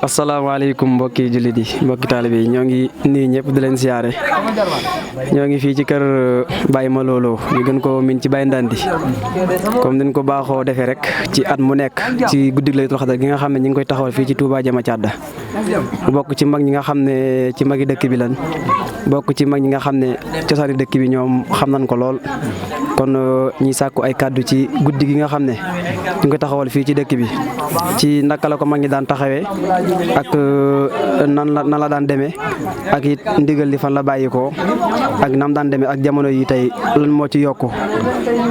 asalaamaaleykum mbokki jullit yi mbokki taalibe yi ñoo ngi nuyu ñëpp di leen siyaare ñoo ngi fii ci kër Baye Malolo ñu gën ko min ci Baye Ndandi comme dañ ko baaxoo defee rek ci at mu nekk ci guddig Laylatul Qadr gi nga xam ne ñu ngi koy taxawal fii ci Touba Jama Thiada mu bokk ci mag ñi nga xam ne ci magi dëkk bi lan bokk ci mag ñi nga xam ne cosaani dëkk bi ñoom xam nañ ko lool kon ñi sàkku ay kàddu ci guddi gi nga xam ne ñu ngi koy taxawal fii ci dëkk bi ci naka la ko mag ñi daan taxawee ak nan la daan demee ak it ndigal li fan la bàyyi ko ak nam daan demee ak jamono yi tey lan moo ci yokku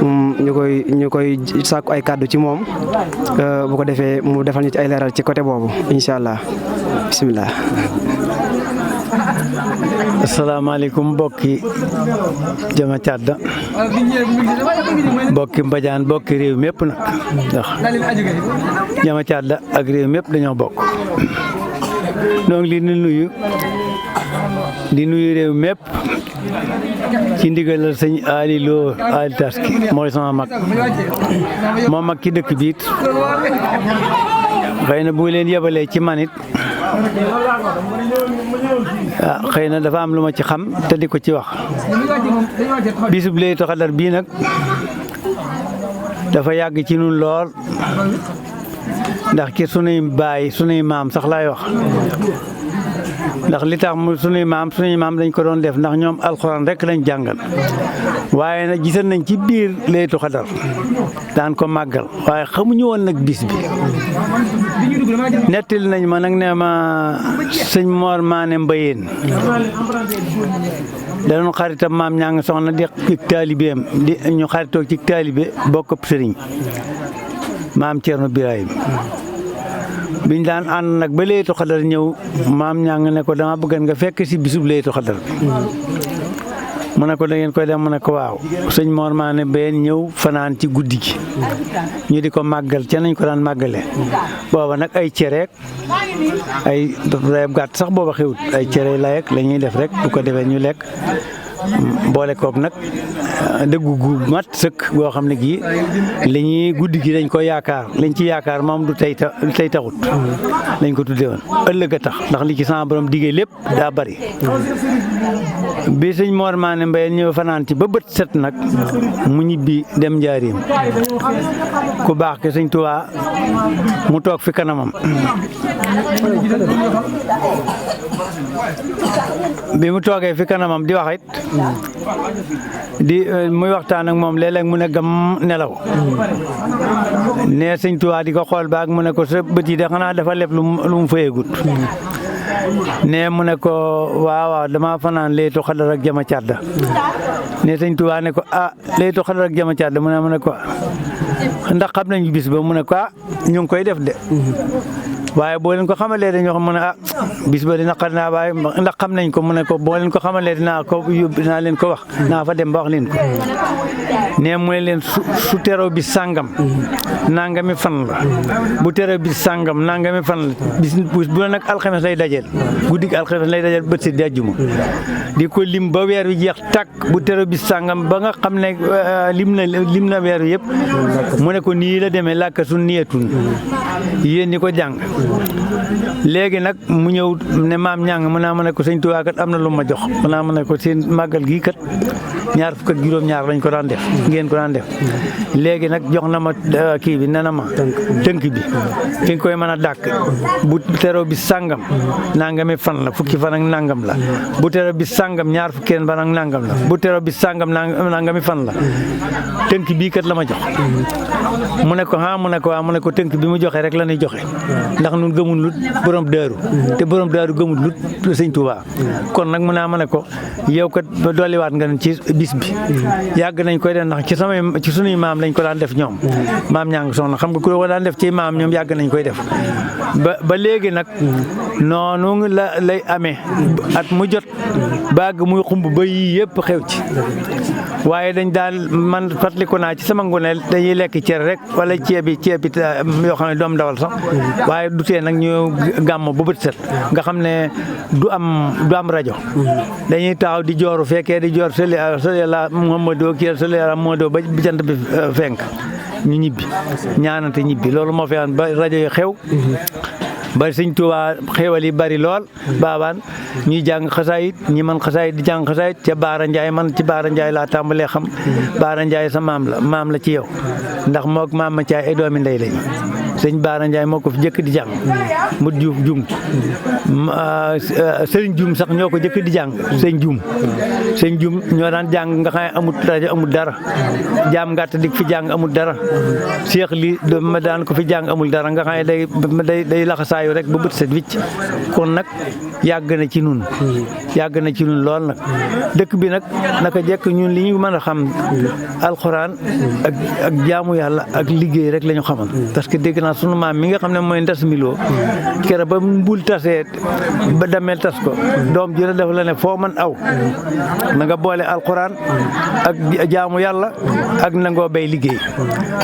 ñu koy sàkku ay kàddu ci moom bu ko defee mu defal ñu ci ay leeral ci côté boobu incha allah bisimilah. asalaamaaleykum mbokki Jama Thiada mbokki Mbadiane mbokki réew mépp nag ndax Jama Thiada ak réew mépp dañoo bokk donc li di nuyu réew mépp ci ndigalal sëñ Ali Lo Ali Taski mooy sama mag moo mag ci dëkk biit xëy na bu leen yebalee ci manit xëy na dafa am lu ma ci xam te di ko ci wax bisub Laylatul Qadr bii nag dafa yàgg ci nun lool ndax ci sunuy baay sunuy maam sax laay wax ndax li tax mu sunuy maam dañ ko doon def ndax ñoom alxuraan rek lañ jàngal waaye nag gisan nañ ci biir Laylatul Qadr daan ko màggal waaye xamuñu woon nag bis bi nettali nañ ma nag ne ma sëñ Mor Maane Mbayeen da doon xaritam maam ñaa ngi soxna di taalibeem di ñu xaritoo ci taalibe bokk sëriñ maam Thierno Birahim biñ daan ànd nag ba Laylatul Qadr ñëw maam ñaa ngi ne ko dama bëgg nga fekk si bisub Laylatul Qadr mu ne ko da ngeen koy dem mu ne ko waaw sëñ Mor Maane Mbayeen ñëw fanaan ci guddi gi ñu di ko màggal ca nañ ko daan màggale booba nag ay cereek ay reeb gàtt sax booba xewut ay cere layek la ñuy def rek bu ko defee ñu lekk boole koog nag dëggu gu mat sëkk boo xam ne gii li ñuy guddi gi dañ ko yaakaar liñ ci yaakaar moom du tey taxut lañ ko tuddee woon ëllëg a tax ndax li ci sama borom diggee lépp daa bari bi sëñ Mor Maane Mbayeen ñëw fanaan ci ba bët set nag mu ñibbi dem njaarim ku baax ke sëñ Tuubaa mu toog fi kanamam bi mu toogee fi kanamam di wax it muy waxtaan ak moom léeg-léeg mu ne gam nelaw ne sëñ Tuubaa di ko xool baag mu ne ko sa bët yi de xanaa dafa leb lu mu fayegut ne mu ne ko waaw dama fanaan Laylatul Qadr ak Jama Thiada ne sëñ Tuubaa ne ko Laylatul Qadr ak Jama Thiada mu ne ko ndax xam nañu bis ba mu ne ko ñu ngi koy def de waaye boo leen ko xamalee dañoo xam ne bis ba dina xar naa waaye ndax xam nañ ko mu ne ko boo leen ko xamalee dinaa leen ko wax naa fa dem ba wax leen ko ne mu ne leen su teroo bis sàngam nangami fan la bu teroo bis sàngam nangami fan la bis bu la nag alxames lay dajeel guddi gi alxames lay dajeel bët si di àjjuma di ko lim ba weer wi jeex tàkk bu teroo bis sàngam ba nga xam ne lim na weer wi yëpp mu ne ko nii la demee làkk su niyetun yéen ñi ko jàng léegi nag mu ñëw ne maam ñàng mu naa ma ne ko sëñ Tuubaa kat am na lu ma jox mu naa ma ne ko seen màggal gii kat 20 ak lañ ko daan def ngeen ko daan def léegi nag jox na ma kii bi nee na ma tënk bi fi nga koy mën a dàkk bu teroo bis sàngam nangami fan la fukki fan ak nangam la bu teroo bis sàngam 20 fan ak nangam la bu teroo bis sàngam nangami fan la tënk bii kat la ma jox mu ne ko mu ne ko waaw mu ne ko tënk bi mu joxe rek la ñuy joxe ndax nun gëmul lut borom daaru te borom daaru gëmul lut sëñ Tuubaa kon nag mu naa ma ne ko yow kat dolliwaat nga ci bis bi yàgg nañ koy def ndax ci sunuy maam lañ ko daan def ñoom maam ñaa ngi soxna xam nga ku ko daan def ci maam ñoom yàgg nañ koy def ba léegi nag noonu lay amee at mu jot baag muy xumb ba yii yëpp xew ci waaye dañ daal man fàttaliku naa ci sama ngoneel dañuy lekk cere rek wala ceebi yoo xam ne doom dawal sax waaye du tee nag ñu gàmm ba bët set nga xam ne du am rajo dañuy taxaw di jooru fekkee di joor sëli la Muhammadu kii sëli la Muhammadu ba jant bi fenk ñu ñibbi ñaanante ñibbi loolu moo fi am ba rajo yi xew ba sëñ Tuubaa xéewal yi bari lool baabaan ñuy jàng xasaayit ñi man xasaayit di jàng xasaayit ca Baara Ndiaye man ci Baara Ndiaye laa tàmbalee xam Baara Ndiaye sa maam la ci yow ndax moog maam ma caay ay doomi ndey lañu sëñ Baara Ndiaye moo ko fi jëkk di jàng mu jum sëriñ jum sax ñoo ko jëkk di jàng sëñ jum ñoo daan jàng nga xam ne amul rajo amul dara jaam ngàtt di fi jàng amul dara Cheikh li ma daan ko fi jàng amul dara nga xam ne day laxasaayu rek ba bët set wicc kon nag yàgg na ci nun lool nag dëkk bi nag naka jekk ñun li ñu mën a xam alxuraan ak jaamu yàlla ak liggéey rek la ñu xamal parce que dégg naa sunu maam mi nga xam ne mooy ndas miloo kere ba mbul tasee ba dameel tas ko doom ji def la ne foo mën aw na nga boole alxuraan ak jaamu yàlla ak nangoo bay liggéey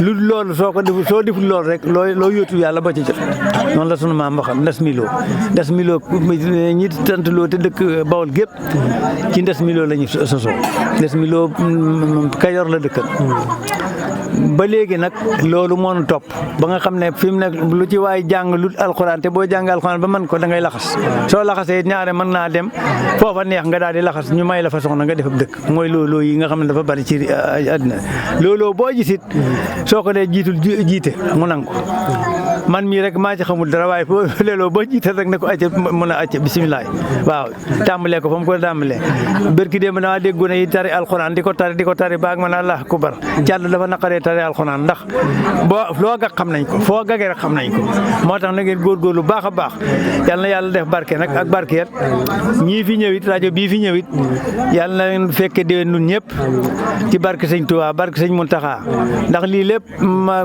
lu loolu soo deful loolu rek loo yóotu yàlla ba ci jot noonu la sunu maam waxam ndas miloo ñi tant loo te dëkk Bawol gépp ci ndas miloo la ñu sosoo ndas miloo Kajoor la dëkkal ba léegi nag loolu moo nu topp ba nga xam ne fi mu nekk lu ci waay jàng lu alxuraan te boo jàng alxuraan ba mën ko da ngay laxas soo laxasee ñaare mën naa dem foofa neex nga daal di laxas ñu may la fa soxna nga def ab dëkk mooy looloo yi nga xam ne dafa bari ci àddina looloo boo gisit soo ko dee jiite mu nangu man mii rek maa ci xamul dara waaye foo léeloo boo jiital rek ne ko acca mën a acca bisimilah waaw tàmbalee ko fa mu ko tàmbalee bërki démb dama dégg gone yi tari alxuraan di ko tari baag man Allah akbar Càdd dafa naqaree tari alxuraan ndax loo gag xam nañ ko foo gagee rek xam nañ ko moo tax na ngeen góorgóorlu baax a baax yal na yàlla def barke nag ak barkeet ñii fi ñëwit rajo bii fi ñëwit yal na leen fekke déwén nun ñëpp ci barke sëñ Tuubaa barke sëñ Muntaxa ndax lii lépp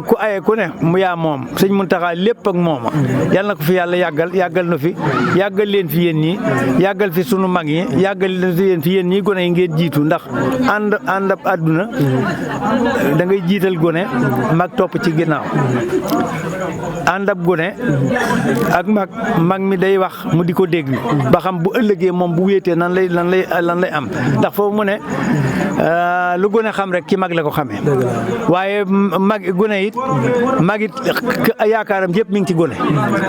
ku aye ku ne mu yaa moom sëñ Muntaxa lépp ak mooma yal na ko fi yàlla yàggal na fi yàggal leen fi yéen ñii yàggal fi sunu mag yi yàggal leen fi yéen ñii gone yi ngeen jiitu ndax ànd ab àdduna da ngay jiital gone mag topp ci ginnaaw ànd ab gone ak mag mi day wax mu di ko déglu ba xam bu ëllëgee moom bu wéetee lan lay am ndax foofu mu ne lu gone xam rek ci mag la ko xamee waaye gone it yaakaaram yëpp mi ngi ci gone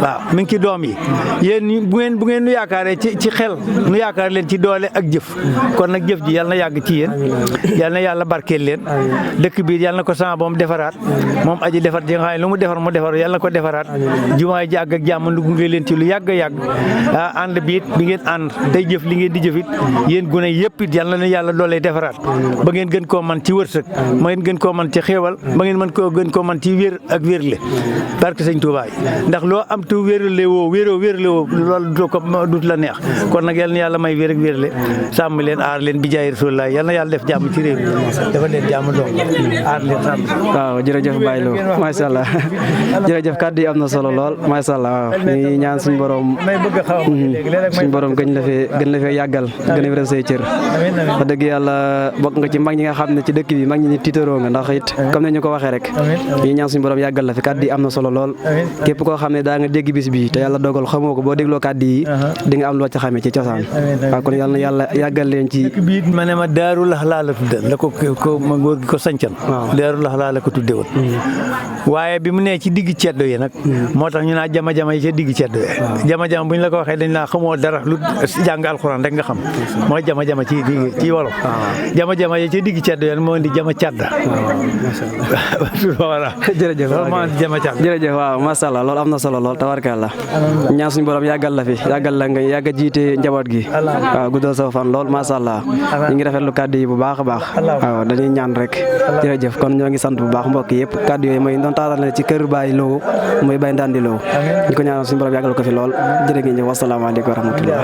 waaw mi ngi ci doom yi yéen bu ngeen nu yaakaaree ci xel nu yaakaar leen ci doole ak jëf kon nag jëf ji yal na yàgg ci yéen yal na yàlla barkeel leen dëkk bi yal na ko sama boom defaraat moom aji defar ji nga xam ne lu mu defar yal na ko defaraat jumaay jàgg ak jàmm lu gunge leen ci lu yàgg ànd bi it bi ngeen ànd tey jëf li ngeen di jëf it yéen gune yëpp it yal na leen yàlla doolee defaraat ba ngeen gën koo man ci wërsëg ba ngeen gën koo man ci xéewal ba ngeen gën koo man ci wér ak wérle barke sëñ Tuubaa ndax loo am tu wérle woo loolu du la neex kon nag yal na yàlla may wér ak wérle sàmm leen aar leen bi jaay Rasulullah yal na yàlla def jàmm ci réew mi dafa leen jàmm doom aar leen sàmm waaw jërëjëf Baye Lo macha allah jërëjëf kàddu yi am na solo lool macha allah waaw ñu ñaan suñu borom gën la fee yàggal gën a wéral say cër wax dëgg yàlla bokk nga ci mag ñi nga xam ne ci dëkk bi mag ñi tiitaroo nga ndax it comme ne ñu ko waxee rek ñu ñaan suñu borom yàggal la fi kàddu yi am na solo lool képp koo xam ne daa nga dégg bis bi te yàlla dogal xamoo ko boo dégloo kàddu yi di nga am loo ci xamee ci cosaan waaw kon yàlla na yàlla yàggal leen ci bi ma ne ma Daaru Laxlaa la tudde la ko ma góor gi ko sancan Daaru Laxlaa la ko tudde woon waaye bi mu nee ci digg ceddo yi nag moo tax ñu naa jama-jama yi ca digg ceddo yi jama-jama bu ñu la ko waxee dañ naa xamoo dara lu jàng alxuraan rek nga xam mooy jama-jama ci wolof jama-jama yi ca digg ceddo yi moo di jama cadda voilà jërëjëf jama cadda jërëjëf waaw macha allah loolu am na solo lool tabarkalla ñaan suñu borom yàggal la fi yàggal la nga yàgg a jiite njaboot gi waaw guddal sa fan lool macha allah ñu ngi rafetlu kàddu yi bu baax a baax waaw dañuy ñaan rek jërëjëf kon ñoo ngi sant bu baax mbokk yëpp kàddu yooyu mooy doon taaral ci kër Baye Lo muy Baye Ndandi Lo ñu ko ñaanal suñu borom yàggal ko fi lool jërë ngeen jëf wasalaamaaleykum wa rahmatullah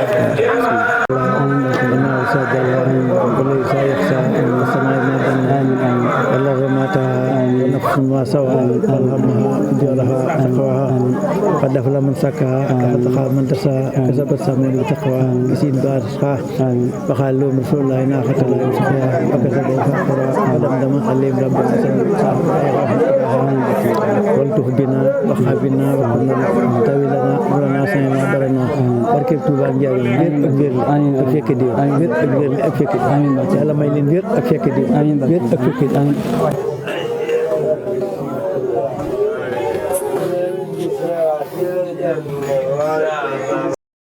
نفس ما سوى ألهمها فجورها تقواها قد أفلح من زكاها وقد خاب من دساها كسبت ثمن بتقواها يسين بارسها وقال لهم رسول الله ناقة الله يمسكها وكسب فقرها ودمدم عليهم ربنا والتف بنا وخاب بنا وكنا تاوي لنا ولنا سيما برنا barke Touba Ndiaye wér ak wér ak fekk di wér ak wér ak fekk di yàlla may leen wér ak fekk di wér ak fekk di Waalaikumsalam.